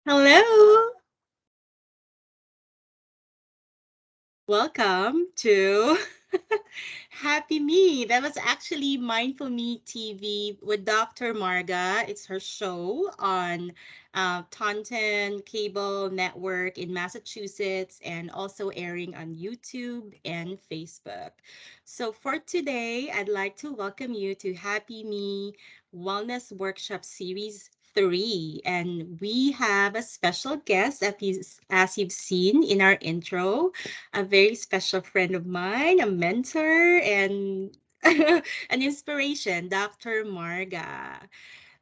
Hello, welcome to Happy Me. That was actually Mindful Me TV with Dr. Marga. It's her show on Taunton Cable Network in Massachusetts and also airing on YouTube and Facebook. So for today, I'd like to welcome you to Happy Me Wellness Workshop Series 3. And we have a special guest, as you've seen in our intro, a very special friend of mine, a mentor, and an inspiration, Dr. Marga.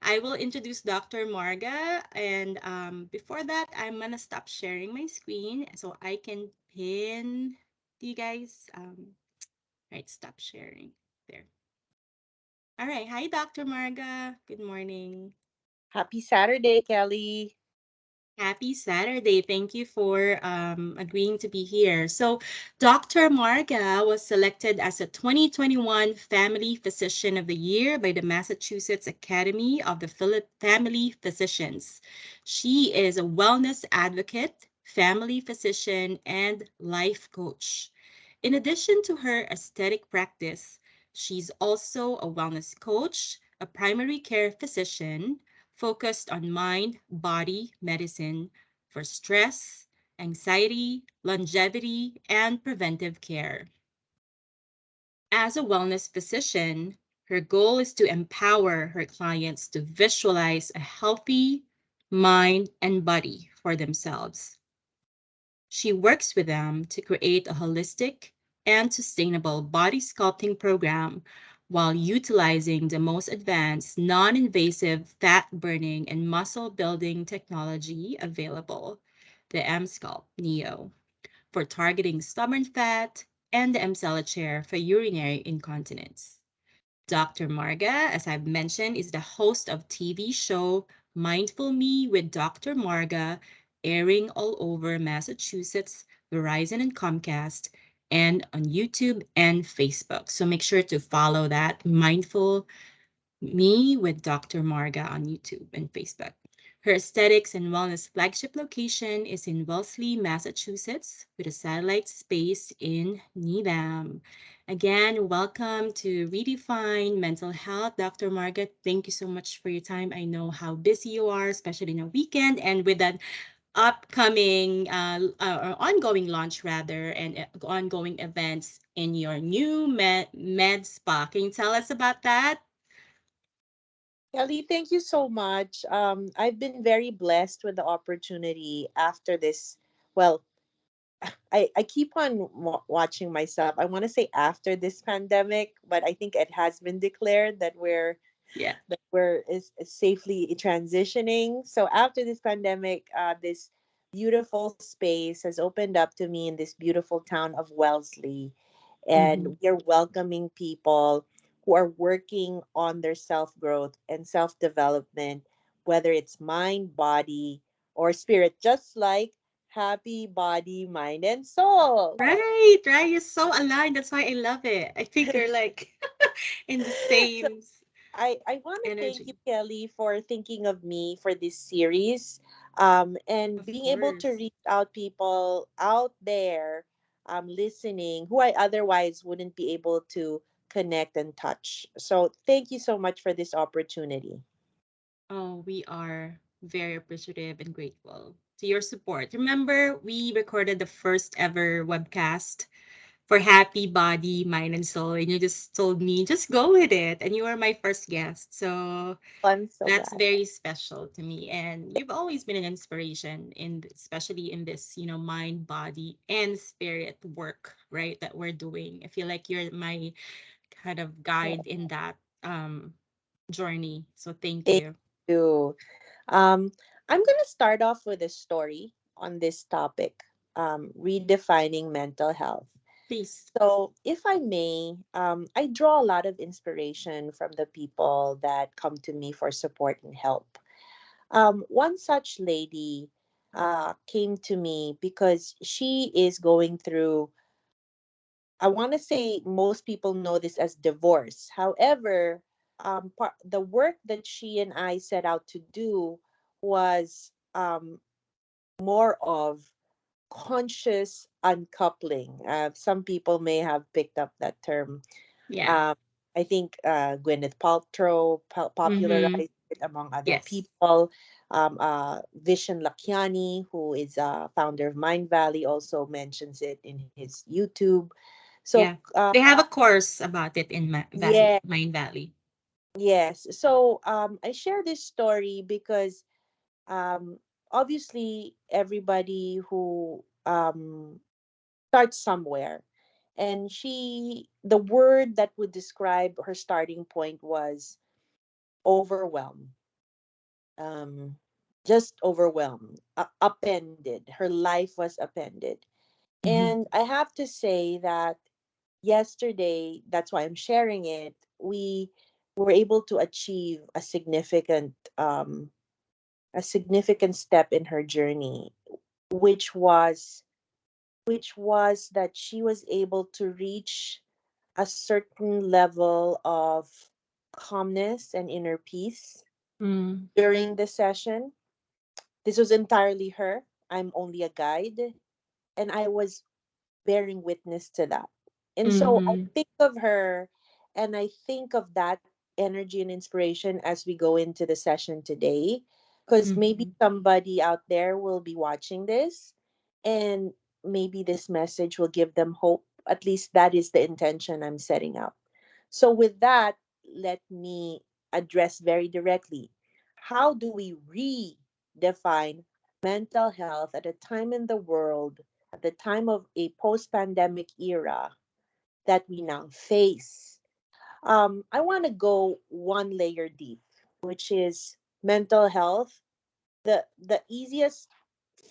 I will introduce Dr. Marga, and before that, I'm gonna stop sharing my screen so I can pin. Do you guys? Right, stop sharing. There. All right. Hi, Dr. Marga. Good morning. Happy Saturday, Kelly. Happy Saturday. Thank you for agreeing to be here. So, Dr. Marga was selected as a 2021 Family Physician of the Year by the Massachusetts Academy of the Family Physicians. She is a wellness advocate, family physician, and life coach. In addition to her aesthetic practice, she's also a wellness coach, a primary care physician, focused on mind body medicine for stress, anxiety, longevity, and preventive care. As a wellness physician, her goal is to empower her clients to visualize a healthy mind and body for themselves. She works with them to create a holistic and sustainable body sculpting program while utilizing the most advanced non invasive fat burning and muscle building technology available, the M-Sculpt Neo, for targeting stubborn fat, and the M-Chair for urinary incontinence. Dr. Marga, as I've mentioned, is the host of TV show Mindful Me with Dr. Marga, airing all over Massachusetts, Verizon and Comcast, and on YouTube and Facebook. So make sure to follow that Mindful Me with Dr. Marga on YouTube and Facebook. Her aesthetics and wellness flagship location is in Wellesley, Massachusetts, with a satellite space in Needham. Again, welcome to Redefine Mental Health. Dr. Marga, thank you so much for your time. I know how busy you are, especially in a weekend and with that upcoming or ongoing launch rather and ongoing events in your new med spa. Can you tell us about that? Kelly, thank you so much. I've been very blessed with the opportunity after this. Well, I keep on watching myself. I want to say after this pandemic, but I think it has been declared that Yeah. is safely transitioning. So after this pandemic, this beautiful space has opened up to me in this beautiful town of Wellesley, Mhm. and we are welcoming people who are working on their self growth and self development, whether it's mind, body, or spirit, just like happy body, mind, and soul. Right, right. You're so aligned. That's why I love it. I think we're like in the So same I want to thank you, energy. Kelly, for thinking of me for this series, and Of being able to course. reach out people out there, listening who I otherwise wouldn't be able to connect and touch. So thank you so much for this opportunity. Oh, we are very appreciative and grateful to your support. Remember, we recorded the first ever webcast for Happy Body, Mind, and Soul, and you just told me, just go with it. And you were my first guest. So I'm so that's glad. very special to me. And you've always been an inspiration in especially in this, mind, body, and spirit work, right? That we're doing. I feel like you're my kind of guide in that journey. So thank Thank you. you. Um, I'm gonna start off with a story on this topic, redefining mental health. Please. So, if I may, I draw a lot of inspiration from the people that come to me for support and help. One such lady came to me because she is going through, I want to say most people know this as divorce. However, the work that she and I set out to do was more of conscious uncoupling. Some people may have picked up that term. Yeah. um, I think Gwyneth Paltrow Mm-hmm. popularized it among other Yes. people. Vishen Lakiani, who is founder of Mind Valley, also mentions it in his YouTube. So, Yeah. They have a course about it in yeah, Mind Valley. yes. So, I share this story because um, obviously everybody who starts somewhere, and the word that would describe her starting point was overwhelmed. um just overwhelmed, upended. Her life was upended. Mm-hmm. And I have to say that yesterday, that's why I'm sharing it, we were able to achieve a significant step in her journey, which was that she was able to reach a certain level of calmness and inner peace Mm-hmm. during the session. This was entirely her. I'm only a guide. And I was bearing witness to that. And so I Mm-hmm. think of her, and I think of that energy and inspiration as we go into the session today. Because maybe Mm-hmm. somebody out there will be watching this, and maybe this message will give them hope. At least that is the intention I'm setting up. So, with that, let me address very directly, how do we redefine mental health at a time in the world, at the time of a post pandemic era that we now face? I want to go one layer deep, which is mental health. The easiest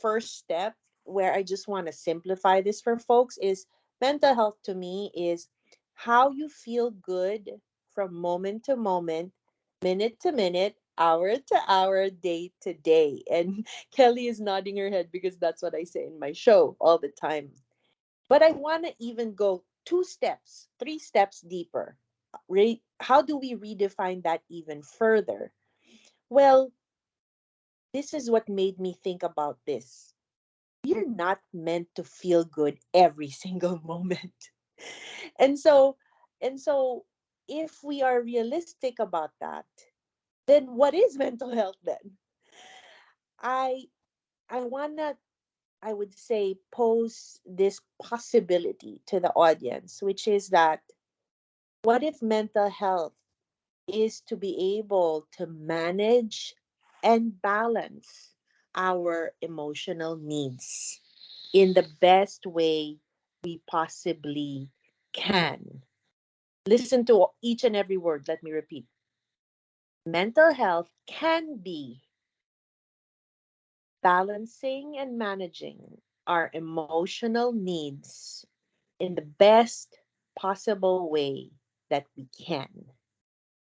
first step, where I just want to simplify this for folks, is mental health to me is how you feel good from moment to moment, minute to minute, hour to hour, day to day. And Kelly is nodding her head because that's what I say in my show all the time. But I want to even go two steps, three steps deeper. How do we redefine that even further? Well, this is what made me think about this. We're not meant to feel good every single moment. And so, and so if we are realistic about that, then what is mental health then? I I wanna, I would say, pose this possibility to the audience, which is that what if mental health is to be able to manage and balance our emotional needs in the best way we possibly can. Listen to each and every word. Let me repeat. Mental health can be balancing and managing our emotional needs in the best possible way that we can.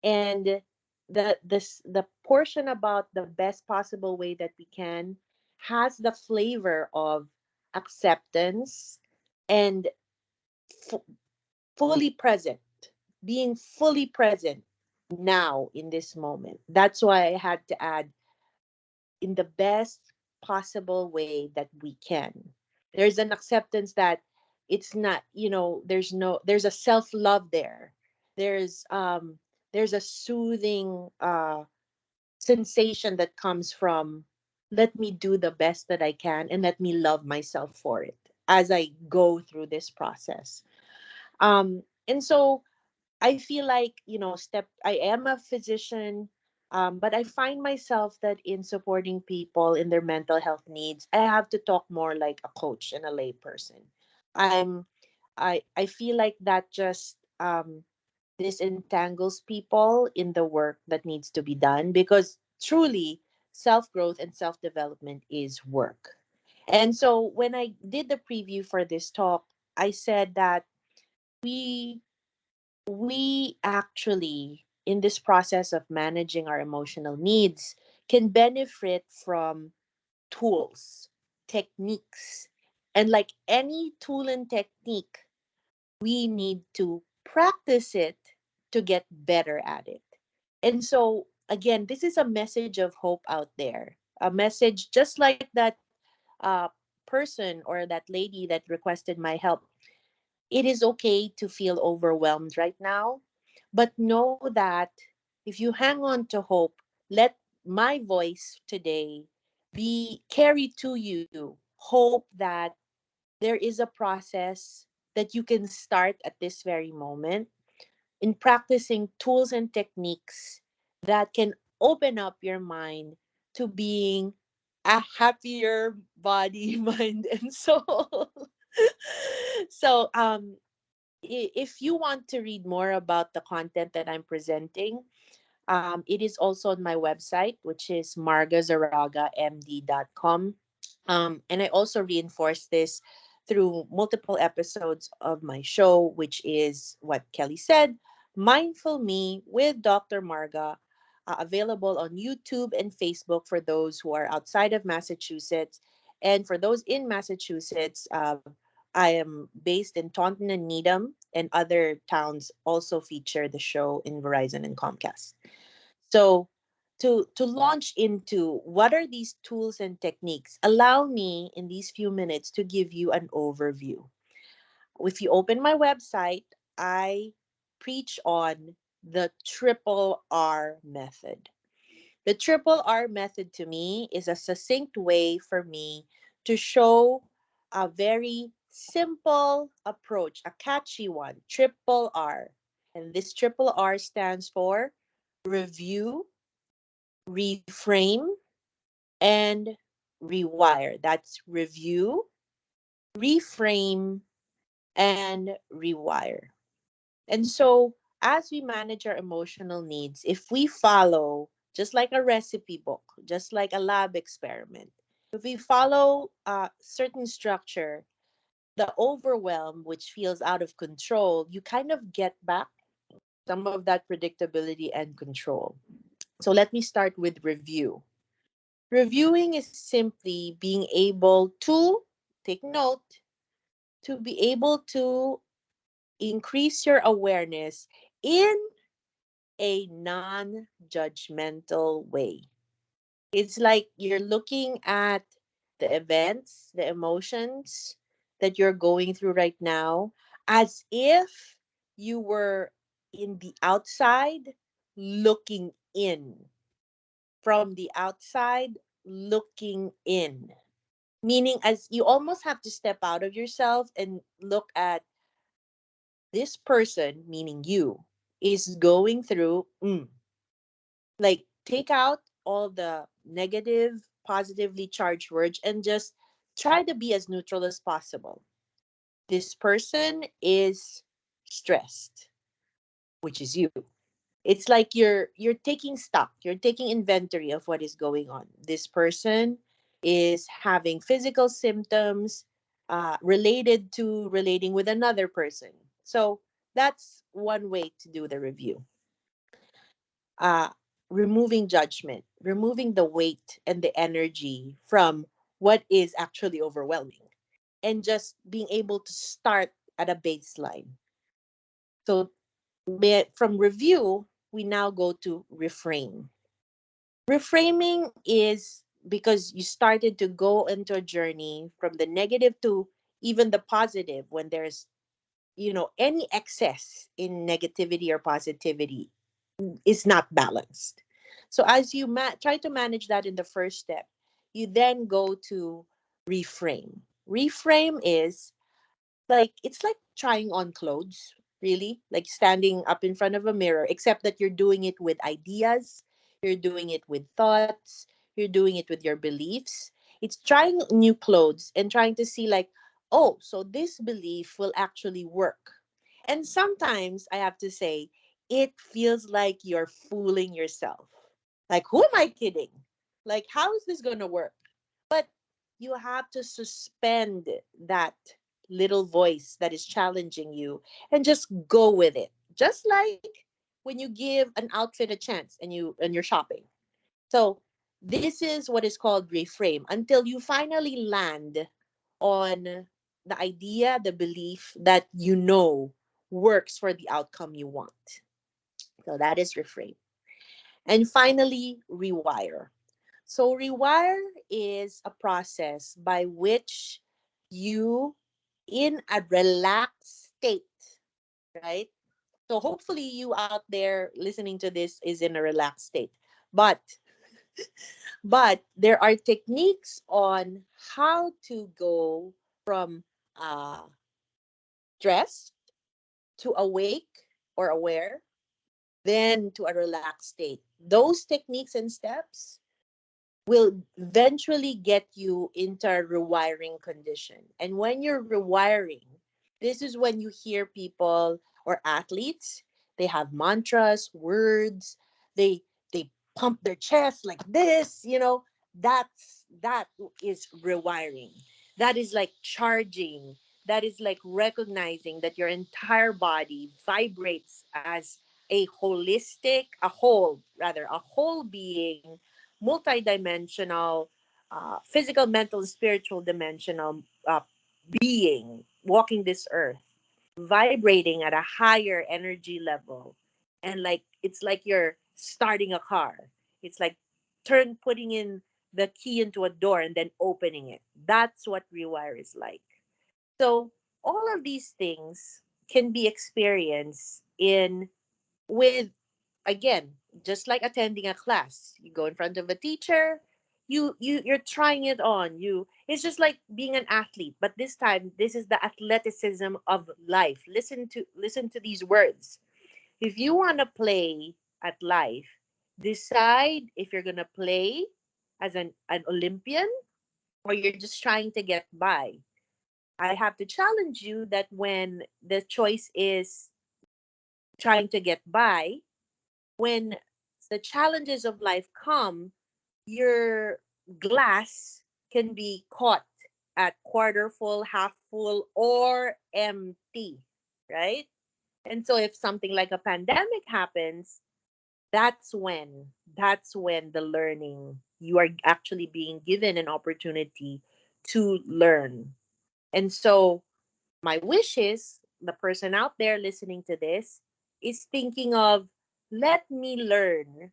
And the portion about the best possible way that we can has the flavor of acceptance and f- fully present, being fully present now in this moment. That's why I had to add in the best possible way that we can. There's an acceptance that it's not, there's a self-love there. There's a soothing sensation that comes from, let me do the best that I can and let me love myself for it as I go through this process. And so I feel like, I am a physician, but I find myself that in supporting people in their mental health needs, I have to talk more like a coach and a layperson. I'm, I feel like that just disentangles people in the work that needs to be done, because truly self growth and self development is work. And so when I did the preview for this talk, I said that we we actually, in this process of managing our emotional needs, can benefit from tools, techniques. And like any tool and technique, we need to practice it to get better at it. And so, again, this is a message of hope out there. A message just like that uh, person or that lady that requested my help, it is okay to feel overwhelmed right now, but know that if you hang on to hope, let my voice today be carried to you hope that there is a process that you can start at this very moment in practicing tools and techniques that can open up your mind to being a happier body, mind, and soul. So, if you want to read more about the content that I'm presenting, it is also on my website, which is margazarragamd.com. And I also reinforce this through multiple episodes of my show, which is what Kelly said, Mindful Me with Dr. Marga, available on YouTube and Facebook for those who are outside of Massachusetts. And for those in Massachusetts, I am based in Taunton and Needham, and other towns also feature the show in Verizon and Comcast. So, to launch into what are these tools and techniques, allow me in these few minutes to give you an overview. If you open my website, I preach on the triple R method. The triple R method to me is a succinct way for me to show a very simple approach, a catchy one, triple R. And this triple R stands for review, reframe, and rewire. That's review, reframe, and rewire. And so, as we manage our emotional needs, if we follow just like a recipe book, just like a lab experiment, if we follow a certain structure, the overwhelm, which feels out of control, you kind of get back some of that predictability and control. So, let me start with review. Reviewing is simply being able to take note, to be able to increase your awareness in a non judgmental way. It's like you're looking at the events, the emotions that you're going through right now, as if you were in the outside looking in, from the outside looking in. Meaning, as you almost have to step out of yourself and look at this person, meaning you, is going through, like take out all the negative, positively charged words and just try to be as neutral as possible. This person is stressed, which is you. It's like you're taking stock, you're taking inventory of what is going on. This person is having physical symptoms related to relating with another person. So that's one way to do the review. uh, Removing judgment, removing the weight and the energy from what is actually overwhelming, and just being able to start at a baseline. So from review, we now go to reframe. Reframing is because you started to go into a journey from the negative to even the positive when there's, any excess in negativity or positivity is not balanced. So as you try to manage that in the first step, you then go to reframe. Reframe is like it's like trying on clothes, really, like standing up in front of a mirror, except that you're doing it with ideas, you're doing it with thoughts, you're doing it with your beliefs. It's trying new clothes and trying to see, like, oh, so this belief will actually work. And sometimes I have to say, it feels like you're fooling yourself. Like, who am I kidding? Like, how is this going to work? But you have to suspend that little voice that is challenging you and just go with it. Just like when you give an outfit a chance and you're shopping. So this is what is called reframe until you finally land on the idea, the belief that works for the outcome you want. So that is reframe. And finally, rewire. So, rewire is a process by which you, in a relaxed state, right? So, hopefully, you out there listening to this is in a relaxed state. But there are techniques on how to go from stressed to awake or aware, then to a relaxed state. Those techniques and steps will eventually get you into a rewiring condition. And when you're rewiring, this is when you hear people or athletes, they have mantras, words, they they pump their chest like this, that is rewiring. That is like charging. That is like recognizing that your entire body vibrates as a whole being, multidimensional, physical, mental, spiritual dimensional being walking this earth, vibrating at a higher energy level. And like it's like you're starting a car. It's like putting in the key into a door and then opening it. That's what rewire is like. So all of these things can be experienced in with, again, just like attending a class. You go in front of a teacher, you're trying it on. It's just like being an athlete, but this time this is the athleticism of life. Listen to these words. If you want to play at life, decide if you're going to play as an Olympian or you're just trying to get by. I have to challenge you that when the choice is trying to get by, when the challenges of life come, your glass can be caught at quarter full, half full, or empty, right? And so if something like a pandemic happens, that's when the learning, you are actually being given an opportunity to learn. And so my wish is the person out there listening to this is thinking of, let me learn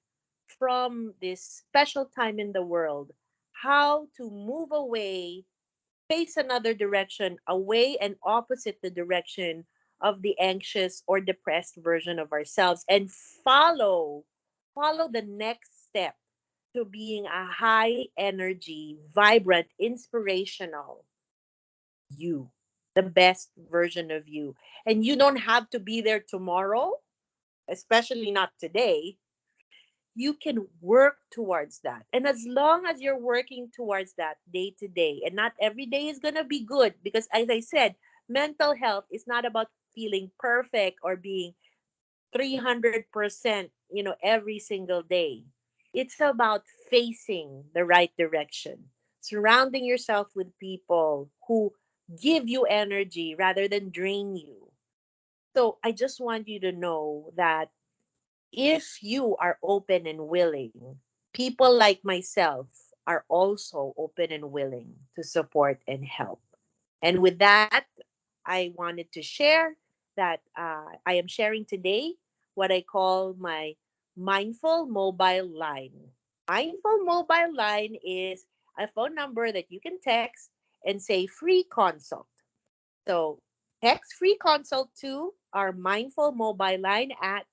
from this special time in the world how to move away, face another direction, away and opposite the direction of the anxious or depressed version of ourselves, and follow the next step to being a high energy, vibrant, inspirational you, the best version of you. And you don't have to be there tomorrow, especially not today. You can work towards that. And as long as you're working towards that day to day, and not every day is going to be good, because as I said, mental health is not about feeling perfect or being 300%, every single day. It's about facing the right direction, surrounding yourself with people who give you energy rather than drain you. So I just want you to know that if you are open and willing, people like myself are also open and willing to support and help. And with that, I wanted to share that I am sharing today what I call my mindful mobile line. Mindful mobile line is a phone number that you can text and say free consult. So text free consult to our mindful mobile line at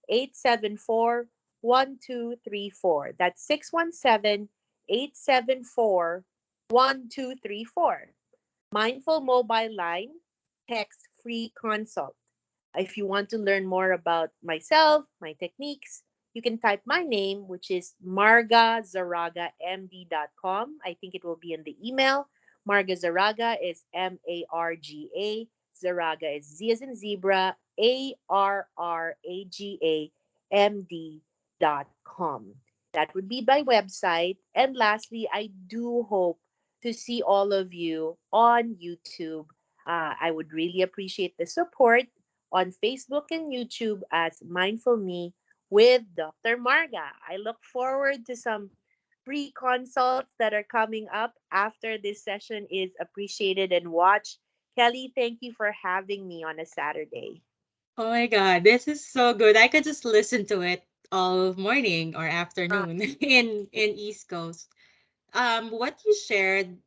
617-874-1234. That's 617-874-1234. Mindful mobile line, text free consult. If you want to learn more about myself, my techniques, you can type my name, which is margazarragamd.com. I think it will be in the email. Marga Zarraga is Marga. Zarraga is Z as in zebra, ARRAGAMD.com. That would be my website. And lastly, I do hope to see all of you on YouTube. I would really appreciate the support on Facebook and YouTube as Mindful Me with Dr. Marga. I look forward to some free consults that are coming up after this session is appreciated and watched. Kelly, thank you for having me on a Saturday. Oh my God, this is so good. I could just listen to it all morning or afternoon in East Coast. What you shared,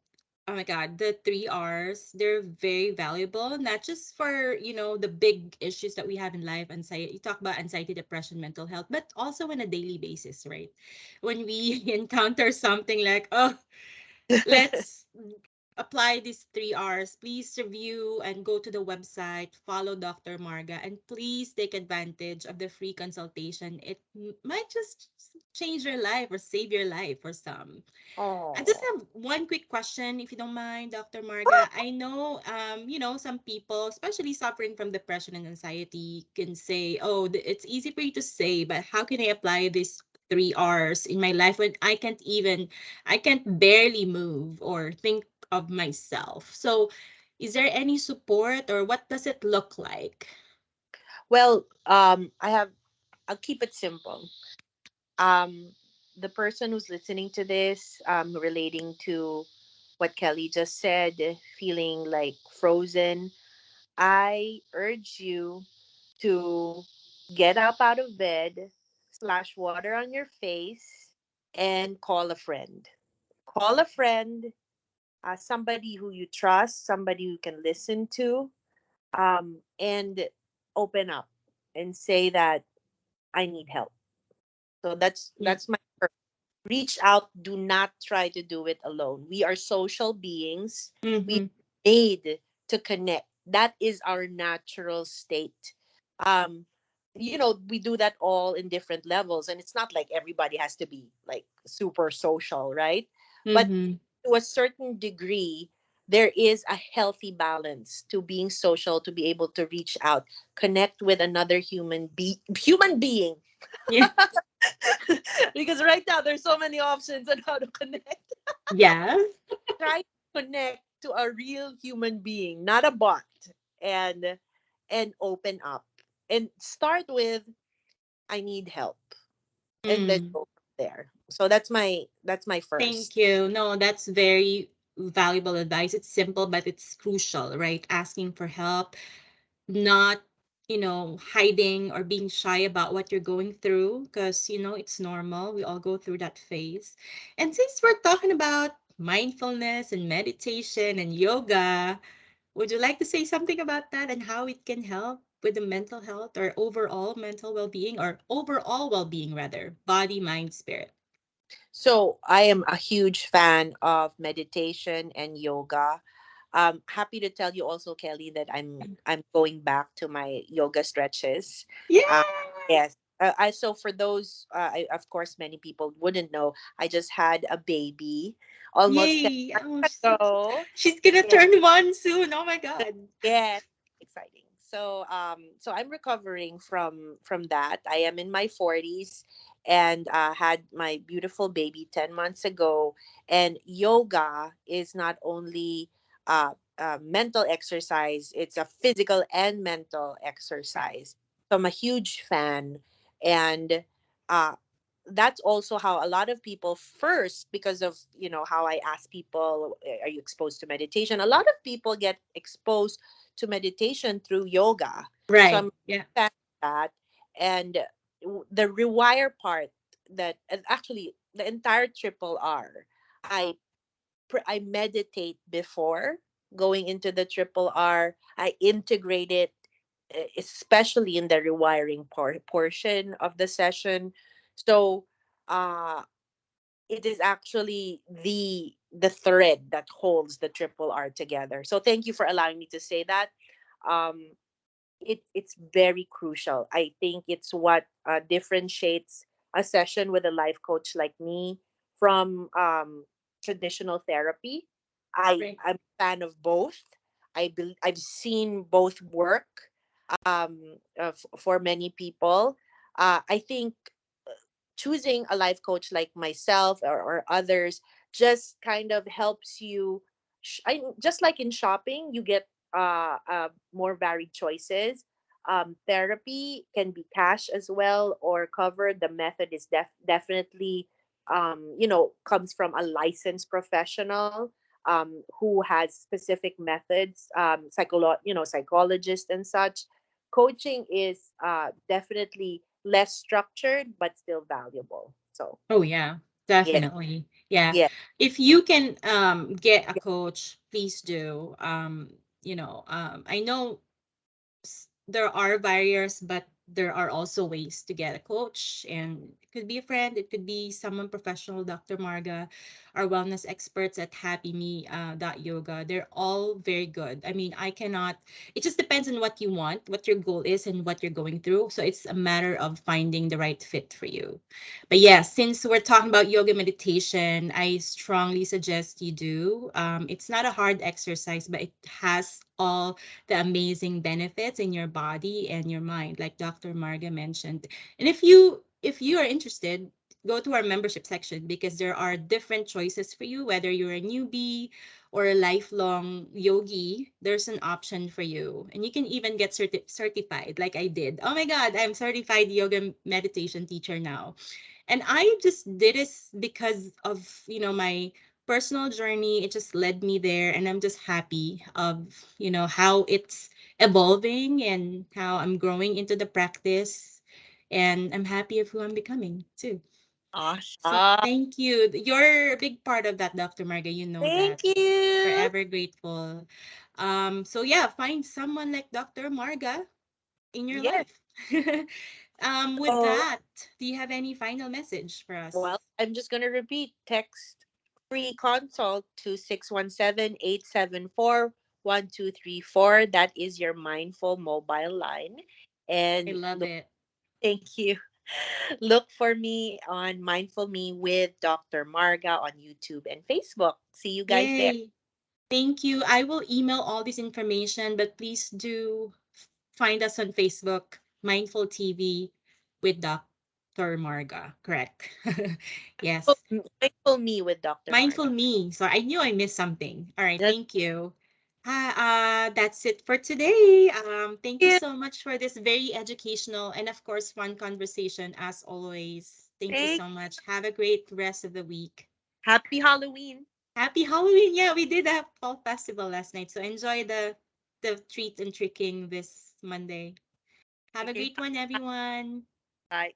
oh my God, the 3 R's, they're very valuable, not just for, the big issues that we have in life, anxiety. You talk about anxiety, depression, mental health, but also on a daily basis, right? When we encounter something like, oh, let's apply these 3 R's. Please review and go to the website, follow Dr. Marga, and please take advantage of the free consultation. It might just change your life or save your life for some. I just Oh. have one quick question, if you don't mind, Dr. Marga. I know, some people, especially suffering from depression and anxiety, can say, "Oh, it's easy for you to say, but how can I apply these 3 R's in my life when I can't barely move or think of myself?" So, is there any support, or what does it look like? Well, I'll keep it simple. Um, the person who's listening to this, relating to what Kelly just said, feeling like frozen, I urge you to get up out of bed, splash water on your face, and call a friend. Call a friend, somebody who you trust, somebody who can listen to, and open up and say that I need help. So Yeah. that's my first. Reach out. Do not try to do it alone. We are social beings. We Mm-hmm. made to connect. That is our natural state. Um, we do that all in different levels, and it's not like everybody has to be like super social, right? But Mm-hmm. to a certain degree, there is a healthy balance to being social, to be able to reach out, connect with another human being. Yeah. Because right now there's so many options on how to connect. Yeah. Try to connect to a real human being, not a bot, and open up and start with I need help, and then Mm. go from there. So that's my Thank first. you. No, that's very valuable advice. It's simple, but it's crucial, right? Asking for help, not, hiding or being shy about what you're going through, because, it's normal. We all go through that phase. And since we're talking about mindfulness and meditation and yoga, would you like to say something about that and how it can help with the mental health or overall mental well-being, or overall well-being rather, body, mind, spirit? So I am a huge fan of meditation and yoga. Happy to tell you also, Kelly, that I'm going back to my yoga stretches. Uh, Yeah. yes. So for those, of course, many people wouldn't know. I just had a baby almost 10 Yay! months Oh, ago. she's gonna turn one soon. Oh my god. Yes, exciting. So I'm recovering from that. I am in my 40s and had my beautiful baby 10 months ago. And yoga is not only mental exercise, it's a physical and mental Right. exercise. So I'm a huge fan. And uh, that's also how a lot of people first, because of how I ask people, are you exposed to meditation? A lot of people get exposed to meditation through yoga. So I'm Right. a Yeah. fan of that. And the rewire part, that and actually the entire triple R, i I meditate before going into the triple R. I integrate it, especially in the rewiring portion of the session. So uh it is actually the thread that holds the triple R together. So thank you for allowing me to say that. um it's very crucial. I think it's what differentiates a session with a life coach like me from traditional therapy. Right. I'm a fan of both. I've seen both work, for many people. I think choosing a life coach like myself, or others, just kind of helps you. Just like in shopping, you get more varied choices. Therapy can be cash as well or covered. The method is definitely, comes from a licensed professional, who has specific methods, psychologist and such. Coaching is definitely less structured but still valuable. So Oh yeah, yeah, definitely. Yeah. yeah, If you can get a coach, please do. I know there are barriers, but there are also ways to get a coach, and it could be a friend, it could be someone professional. Dr. Marga, our wellness experts at Happy Me Yoga, they're all very good. I mean, I cannot. It just depends on what you want, what your goal is, and what you're going through. So it's a matter of finding the right fit for you. But yeah, since we're talking about yoga meditation, I strongly suggest you do. It's not a hard exercise, but it has all the amazing benefits in your body and your mind, like Dr. Marga mentioned. And if you are interested, go to our membership section because there are different choices for you, whether you're a newbie or a lifelong yogi. There's an option for you, and you can even get certified like I did. Oh my god, I'm certified yoga meditation teacher now. And I just did this because of my personal journey. It just led me there, and I'm just happy of how it's evolving and how I'm growing into the practice, and I'm happy of who I'm becoming too. So awesome. thank you. You're a big part of that, Dr. Marga. You know that. Thank you. Forever grateful. So yeah, find someone like Dr. Marga in your Yes. life. With So, that, do you have any final message for well, us? I'm just gonna repeat. Text free consult to 617-874-1234. That is your mindful mobile line. I And love look, it. thank you. Look for me on Mindful Me with Dr. Marga on YouTube and Facebook. See you guys there. Yay. Thank you. I will email all this information, but please do find us on Facebook, Mindful TV with Dr. Marga. Correct. Oh, Yes. Mindful Me with Dr. Mindful Marga. me. So I knew I missed something. All right. That's Thank you. That's it for today. Thank you it. so much for this very educational and, of course, fun conversation as always. Thank you Thank. so much. Have a great rest of the week. Happy Halloween. Happy Halloween. Yeah, we did a fall festival last night. So enjoy the treat and tricking this Monday. Have a Okay. great one, everyone. Bye.